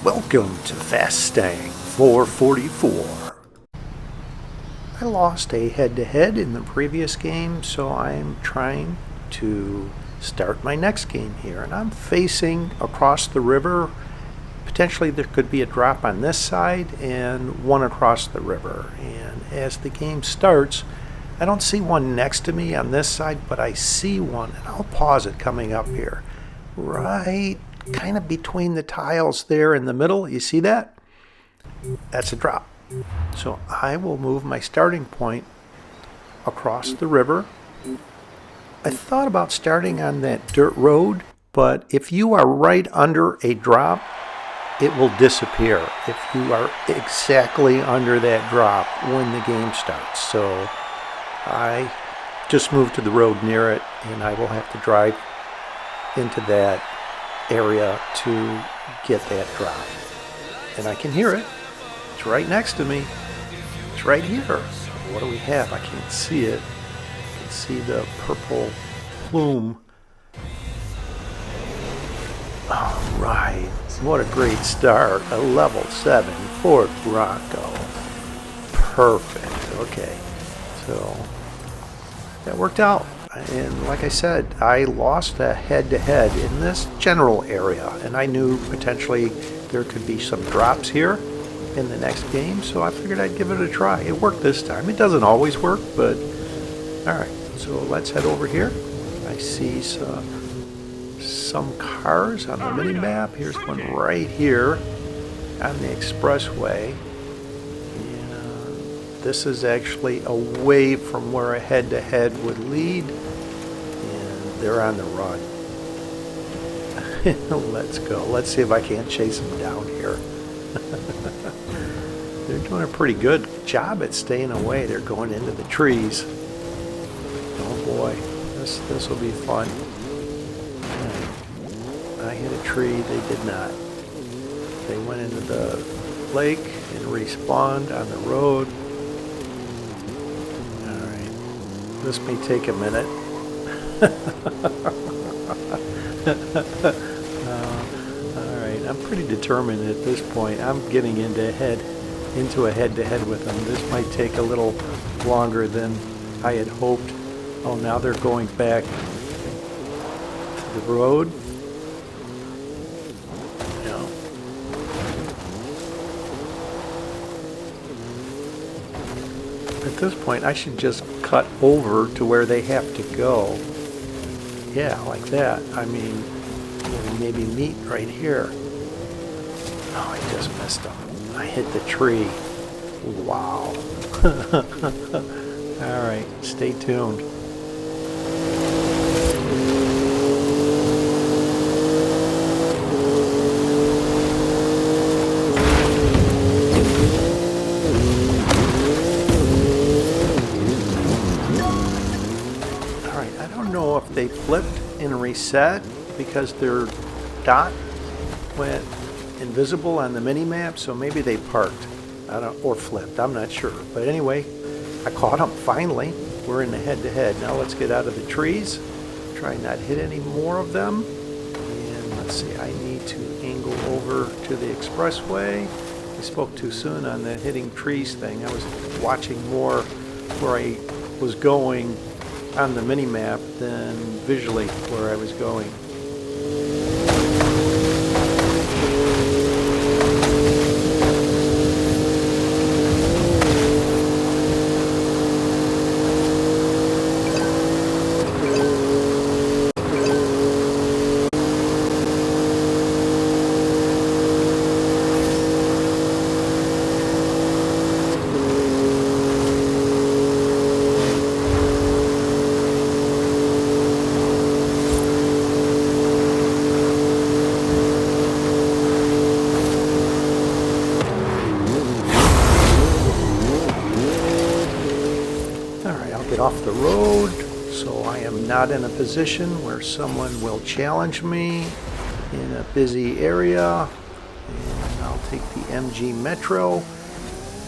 Welcome to Fastang 444. I lost a head-to-head in the previous game, so I'm trying to start my next game here. And I'm facing across the river. Potentially there could be a drop on this side and one across the river. And as the game starts, I don't see one next to me on this side, but I see one, and I'll pause it coming up here. Right kind of between the tiles there in the middle. You see that? That's a drop. So I will move my starting point across the river. I thought about starting on that dirt road, but if you are right under a drop, it will disappear if you are exactly under that drop when the game starts. So I just moved to the road near it, and I will have to drive into that area to get that drop. And I can hear it. It's right next to me. It's right here. What do we have? I can't see it. I can see the purple plume. All right. What a great start. A level 7 Ford Bronco. Perfect. Okay. So that worked out. And like I said, I lost a head-to-head in this general area, and I knew potentially there could be some drops here in the next game, so I figured I'd give it a try. It worked this time. It doesn't always work, but all right. So let's head over here. I see some cars on the mini-map. Here's one right here on the expressway. This is actually away from where a head-to-head would lead, and they're on the run. Let's go. Let's see if I can't chase them down here. They're doing a pretty good job at staying away. They're going into the trees. Oh boy, this will be fun. I hit a tree. They did not. They went into the lake and respawned on the road. This may take a minute. Alright, I'm pretty determined at this point. I'm getting into a head-to-head with them. This might take a little longer than I had hoped. Oh, now they're going back to the road. No. At this point, I should just cut over to where they have to go. Yeah, like that. I mean, we'll maybe meet right here. Oh, I just missed them. I hit the tree. Wow. All right, stay tuned. They flipped and reset because their dot went invisible on the mini-map, so maybe they parked or flipped. I'm not sure. But anyway, I caught them finally. We're in the head-to-head. Now let's get out of the trees. Try not to hit any more of them. And let's see, I need to angle over to the expressway. I spoke too soon on the hitting trees thing. I was watching more where I was going on the mini-map than visually where I was going. Off the road, so I am not in a position where someone will challenge me in a busy area. And I'll take the MG Metro.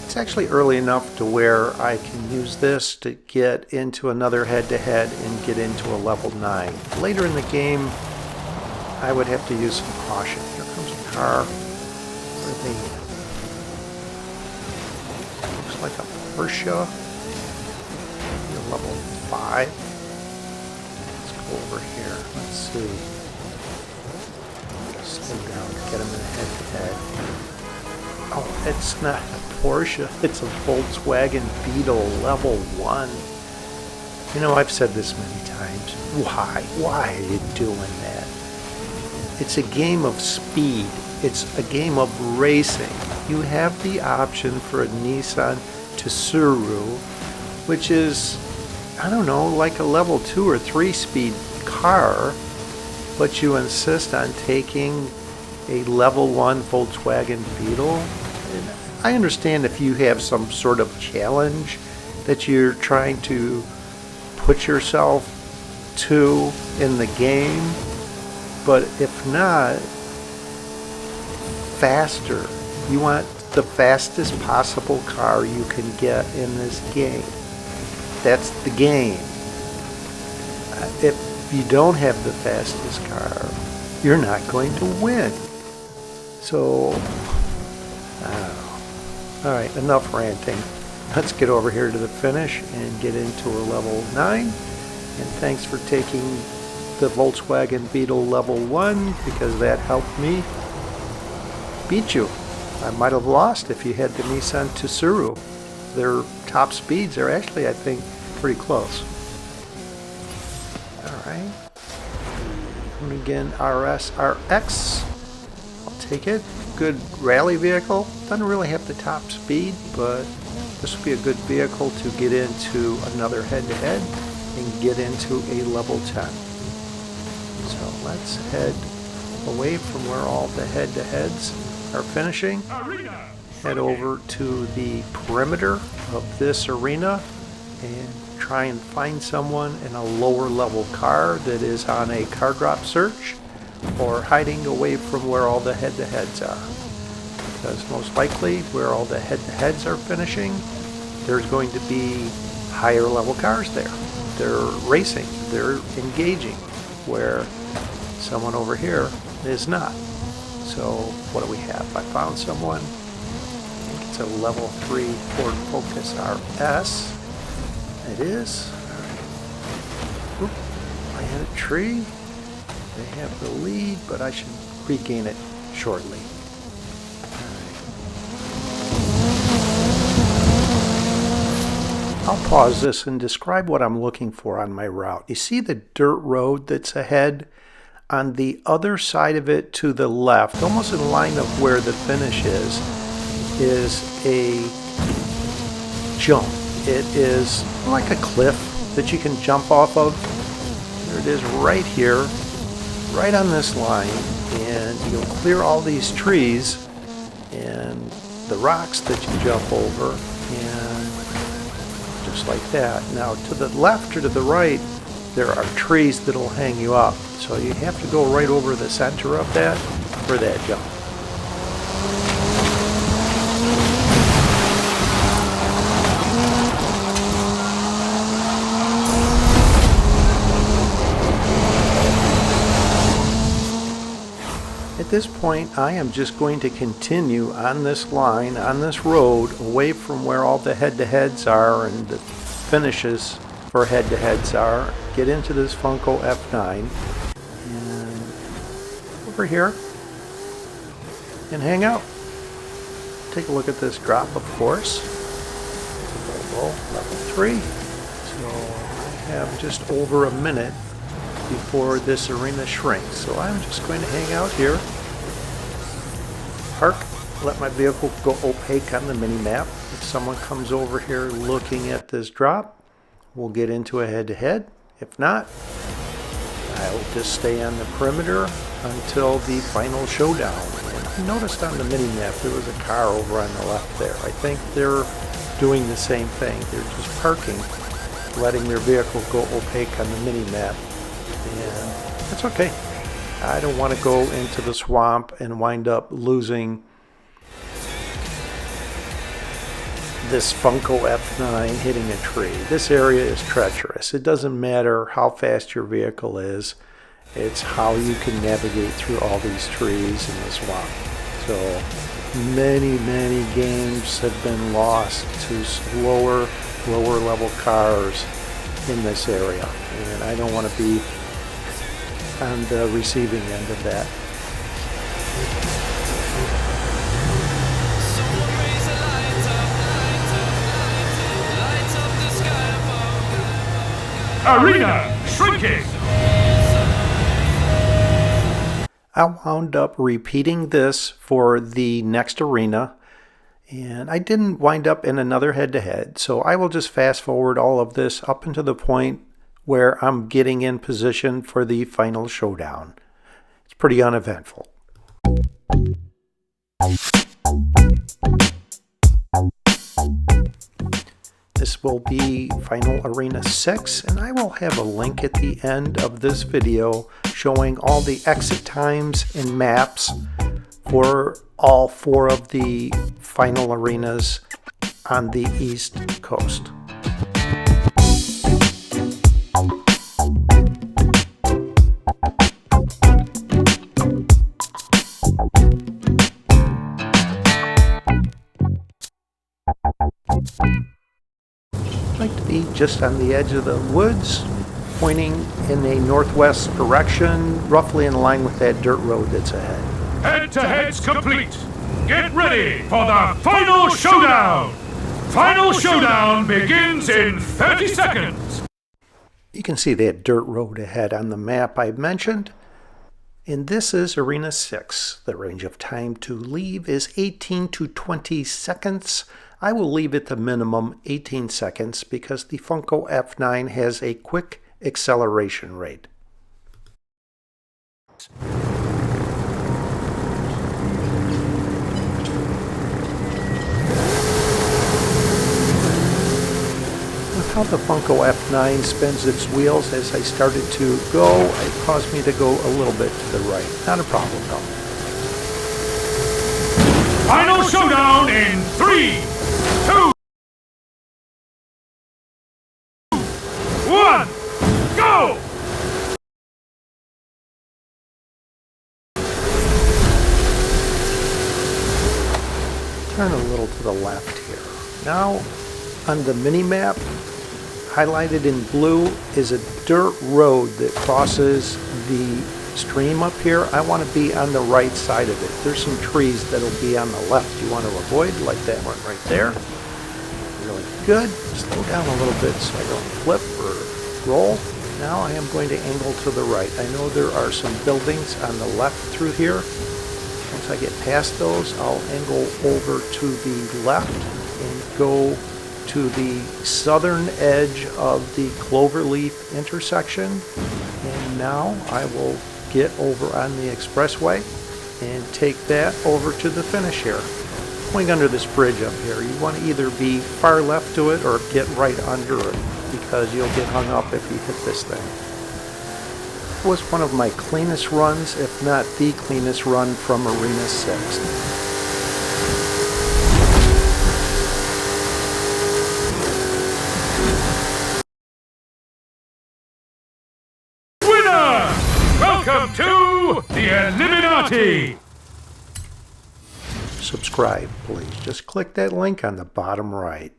It's actually early enough to where I can use this to get into another head-to-head and get into a level 9. Later in the game, I would have to use some caution. Here comes a car. Where are they? Looks like a Porsche. Maybe a level 5. Let's go over here. Let's see. Slow down to get him in head-to-head. Oh, it's not a Porsche. It's a Volkswagen Beetle level 1. You know, I've said this many times. Why? Why are you doing that? It's a game of speed. It's a game of racing. You have the option for a Nissan Tsuru, which is, I don't know, like a level 2 or 3 speed car, but you insist on taking a level 1 Volkswagen Beetle. And I understand if you have some sort of challenge that you're trying to put yourself to in the game, but if not, faster. You want the fastest possible car you can get in this game. That's the game. If you don't have the fastest car, you're not going to win. So, I don't know. Alright, enough ranting. Let's get over here to the finish and get into a level 9. And thanks for taking the Volkswagen Beetle level 1, because that helped me beat you. I might have lost if you had the Nissan Tsuru. Their top speeds are actually, I think, pretty close. Alright. Again, RS-RX. I'll take it. Good rally vehicle. Doesn't really have the top speed, but this will be a good vehicle to get into another head-to-head and get into a level 10. So let's head away from where all the head-to-heads are finishing. Head over to the perimeter of this arena and try and find someone in a lower level car that is on a car drop search or hiding away from where all the head-to-heads are. Because most likely where all the head-to-heads are finishing, there's going to be higher level cars there. They're racing, they're engaging, where someone over here is not. So what do we have? I found someone. I think it's a level 3 Ford Focus RS. It is. Oop, I hit a tree. They have the lead, but I should regain it shortly. I'll pause this and describe what I'm looking for on my route. You see the dirt road that's ahead? On the other side of it to the left, almost in line of where the finish is a jump. It is like a cliff that you can jump off of. There it is right here, right on this line, and you'll clear all these trees and the rocks that you jump over, and just like that. Now to the left or to the right, there are trees that'll hang you up. So you have to go right over the center of that for that jump. At this point, I am just going to continue on this line, on this road, away from where all the head-to-heads are and the finishes for head-to-heads are. Get into this Funko F9 and over here and hang out. Take a look at this drop, of course. Level 3. So I have just over a minute before this arena shrinks. So I'm just going to hang out here, park, let my vehicle go opaque on the mini-map. If someone comes over here looking at this drop, we'll get into a head-to-head. If not, I'll just stay on the perimeter until the final showdown. And I noticed on the mini-map there was a car over on the left there. I think they're doing the same thing. They're just parking, letting their vehicle go opaque on the mini-map. And that's okay. I don't want to go into the swamp and wind up losing this Funko F9 hitting a tree. This area is treacherous. It doesn't matter how fast your vehicle is. It's how you can navigate through all these trees in the swamp. So many games have been lost to lower level cars in this area, and I don't want to be on the receiving end of that. Arena shrinking. I wound up repeating this for the next arena, and I didn't wind up in another head-to-head, so I will just fast forward all of this up until the point where I'm getting in position for the final showdown. It's pretty uneventful. This will be Final Arena 6, and I will have a link at the end of this video showing all the exit times and maps for all 4 of the final arenas on the East Coast. I like to be just on the edge of the woods, pointing in a northwest direction, roughly in line with that dirt road that's ahead. Head-to-head's complete. Get ready for the final showdown. Final showdown begins in 30 seconds. You can see that dirt road ahead on the map I mentioned. And this is Arena 6. The range of time to leave is 18 to 20 seconds. I will leave it the minimum 18 seconds because the Funko F9 has a quick acceleration rate. With how the Funko F9 spins its wheels as I started to go, it caused me to go a little bit to the right. Not a problem though. Final showdown in 3, 2, 1, go! Turn a little to the left here. Now, on the mini-map, highlighted in blue is a dirt road that crosses the stream up here. I want to be on the right side of it. There's some trees that'll be on the left you want to avoid, like that one right there. Really good. Slow down a little bit so I don't flip or roll. Now I am going to angle to the right. I know there are some buildings on the left through here. Once I get past those, I'll angle over to the left and go to the southern edge of the Cloverleaf intersection. And now I will get over on the expressway and take that over to the finish here. Going under this bridge up here, you want to either be far left to it or get right under it because you'll get hung up if you hit this thing. It was one of my cleanest runs, if not the cleanest run from Arena 6. Welcome to The Eliminati! Subscribe, please. Just click that link on the bottom right.